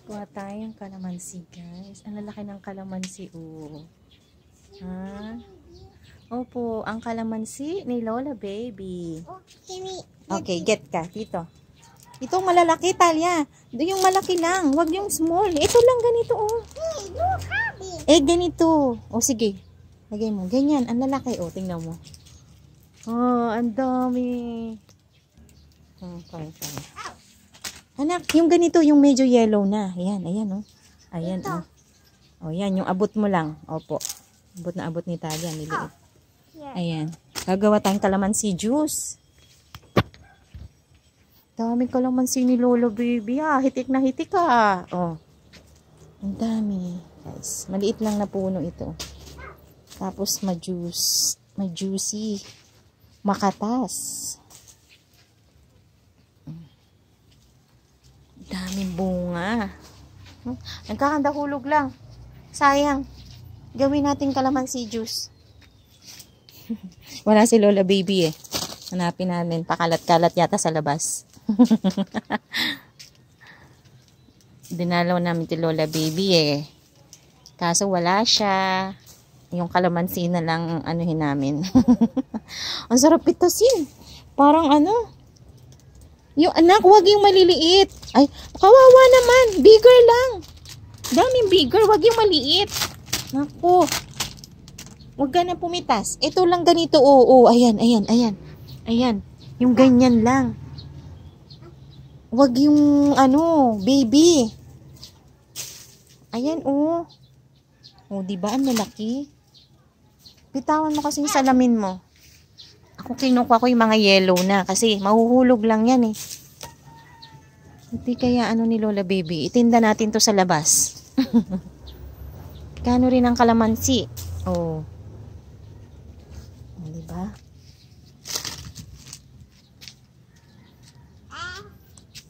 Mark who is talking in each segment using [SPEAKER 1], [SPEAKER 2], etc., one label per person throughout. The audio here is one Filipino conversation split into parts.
[SPEAKER 1] Kuha tayong kalamansi, guys. Ang lalaki ng kalamansi, oh. Ha? Opo, ang kalamansi ni Lola Baby. Okay, get ka. Dito. Ito malalaki, Talia. Yung malaki lang. Huwag yung small. Ito lang ganito, oh. Eh, ganito. O, sige. Lagay mo. Ganyan. Ang lalaki, oh. Tingnan mo. Oh, ang dami. Okay. Anak, yung ganito, yung medyo yellow na. Ayan, oh. Ayan, oh. O, yan, yung abot mo lang. Opo. Abot na abot ni Talia. Niliit. Ayan. Gagawa tayong kalamansi juice. Daming kalamansi ni Lolo Baby, ah. Hitik na hitik, ah. Oh. Ang dami. Guys, maliit lang na puno ito. Tapos, ma-juice. Ma-juicy. Makatas. Daming bunga. Nagkakandahulog lang. Sayang. Gawin natin kalamansi juice. Wala si Lola Baby eh. Hanapin namin. Pakalat-kalat yata sa labas. Dinalaw namin si Lola Baby eh. Kaso wala siya. Yung kalamansi na lang anuhin namin. Ang sarap pitasin. Parang ano. Yung anak, huwag yung maliliit. Ay, kawawa naman. Bigger lang. Daming bigger. Huwag yung maliit. Naku. Huwag ka na pumitas. Ito lang ganito. Oo, ayan. Ayan. Yung ganyan lang. Huwag yung, baby. Ayan, oh. Oh, diba? Ang lalaki. Bitawan mo kasi yung salamin mo. Ako kinukuha ko yung mga yellow na kasi mahuhulog lang yan eh. Hindi kaya ni Lola Baby. Itinda natin to sa labas. Kano rin ang kalamansi. Oh. Diba?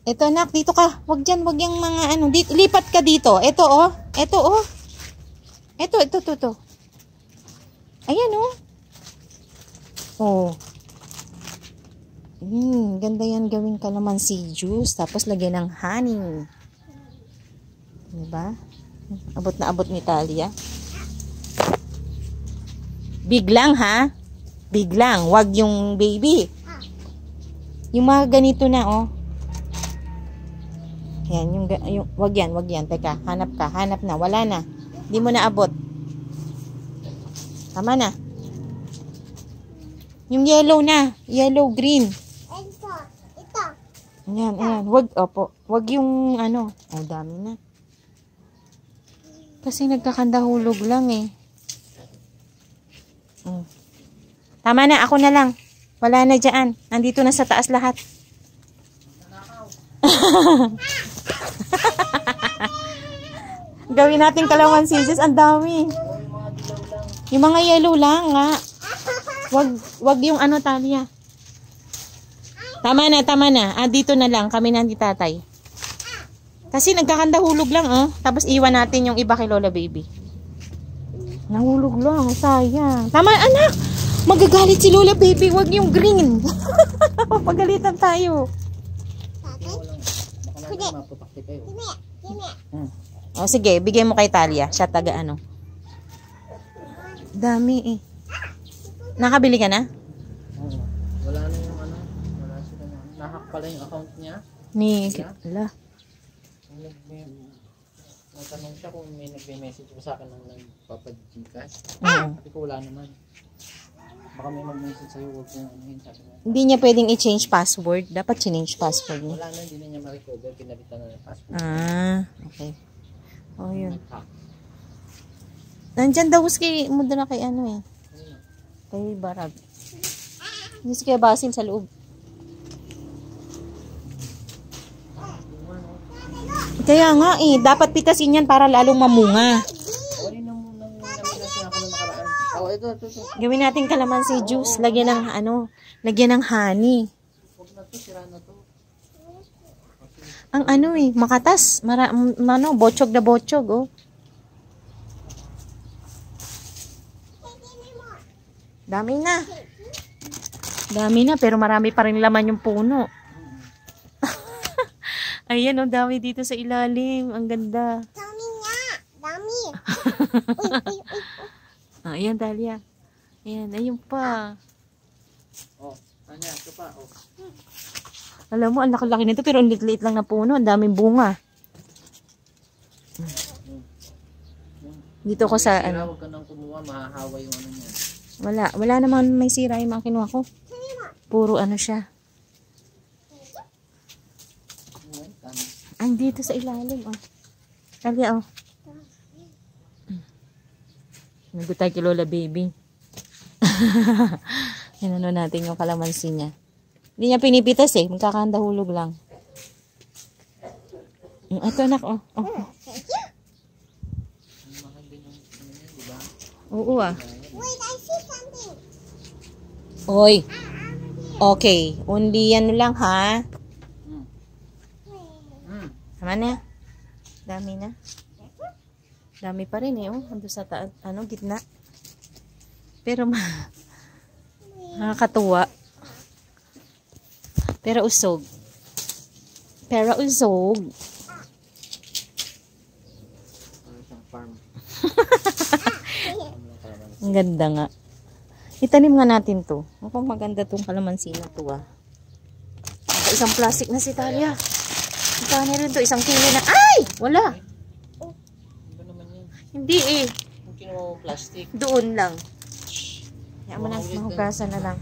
[SPEAKER 1] Ito anak, dito ka. Wag dyan, wag yung mga dito, lipat ka dito. Ito oh. Ito oh. Ito. Ayan oh. Oh. Ganda yan gawing kalamansi juice. Tapos lagyan ng honey. Diba? Abot na abot ni Talia. Big lang ha. Big lang. Wag yung baby. Yung mga ganito na oh. Yan. Wag yan. Teka. Hanap na. Wala na. Hindi mo na abot. Tama na. Yung yellow na. Yellow, green. Ito. Ayan. Wag yung Oh, dami na. Kasi nagkakandahulog lang eh. Tama na. Ako na lang. Wala na dyan. Nandito na sa taas lahat. Gawin natin kalamansi juice. Ang dami. Yung mga yellow lang nga. Wag yung Talia. Tama na. Dito na lang. Kami na ni tatay. Kasi nagkakandahulog lang, oh. Tapos iwan natin yung iba kay Lola Baby. Nahulog lang. Sayang. Tama, anak. Magagalit si Lola Baby. Wag yung green. Pagalitan tayo. O, sige. Bigay mo kay Talia. Siya taga Dami eh. Nakabili ka na?
[SPEAKER 2] Oo. Wala na yung wala sila na. Nahack pala yung account niya.
[SPEAKER 1] Ala.
[SPEAKER 2] Natanong siya kung may nagme-message pa sa akin nang nagpapag-Gcash. Sabi ko wala naman. Baka may mag-message sa'yo, huwag kong sabi mo.
[SPEAKER 1] Hindi niya pwedeng i-change password. Dapat change password niya.
[SPEAKER 2] Wala na, hindi na niya ma-recover. Pinalitan na yung password.
[SPEAKER 1] Okay. Oh, yun. Nandyan daw kay muna kay kay Barag. Hindi si kaya Basil sa loob. Kaya nga dapat pitasin yan para lalong mamunga.
[SPEAKER 2] Ito.
[SPEAKER 1] Gawin natin kalamansi juice. Lagyan ng honey. Ang makatas. Botsog na botsog, oh. Dami na, pero marami pa rin laman yung puno. Ayan, ang dami dito sa ilalim. Ang ganda.
[SPEAKER 3] Dami nga. Dami.
[SPEAKER 1] Ayan, Dahlia. Ayan, ayun pa.
[SPEAKER 2] Oh, Tanya, ito pa. Oh.
[SPEAKER 1] Alam mo, ang laki-laki nito pero ang liit-liit lang na puno. Ang daming bunga. Dito ko sa
[SPEAKER 2] Sira, huwag ka nang kumuha, mahahawa yung ano niya.
[SPEAKER 1] Wala naman may sira yung mga kinuha ko. Puro ano siya. Ang dito sa ilalim, oh. Dahlia, oh. Nagot tayo kay Lola Baby. Inano natin yung kalamansi niya. Hindi niya pinipitas eh. Magkakandahulog lang. Ito anak, oh. Oo ah.
[SPEAKER 3] Wait, I see something.
[SPEAKER 1] Oy. Okay. Only yan lang ha. Tama na. Dami na. Dami pa rin eh. Oh. Ando sa gitna. Pero nakakatuwa. Pero usog.
[SPEAKER 2] Farm.
[SPEAKER 1] Ang ganda nga. Itanim nga natin to. Mukhang maganda tong kalamansi na to ah. Isang plastic na si Talia. Ito rin to. Isang kilo na. Ay! Wala.
[SPEAKER 2] Ano naman yan?
[SPEAKER 1] Hindi eh.
[SPEAKER 2] Kung kinuha mo plastic.
[SPEAKER 1] Doon lang. Kaya mo na, mahugasan na lang.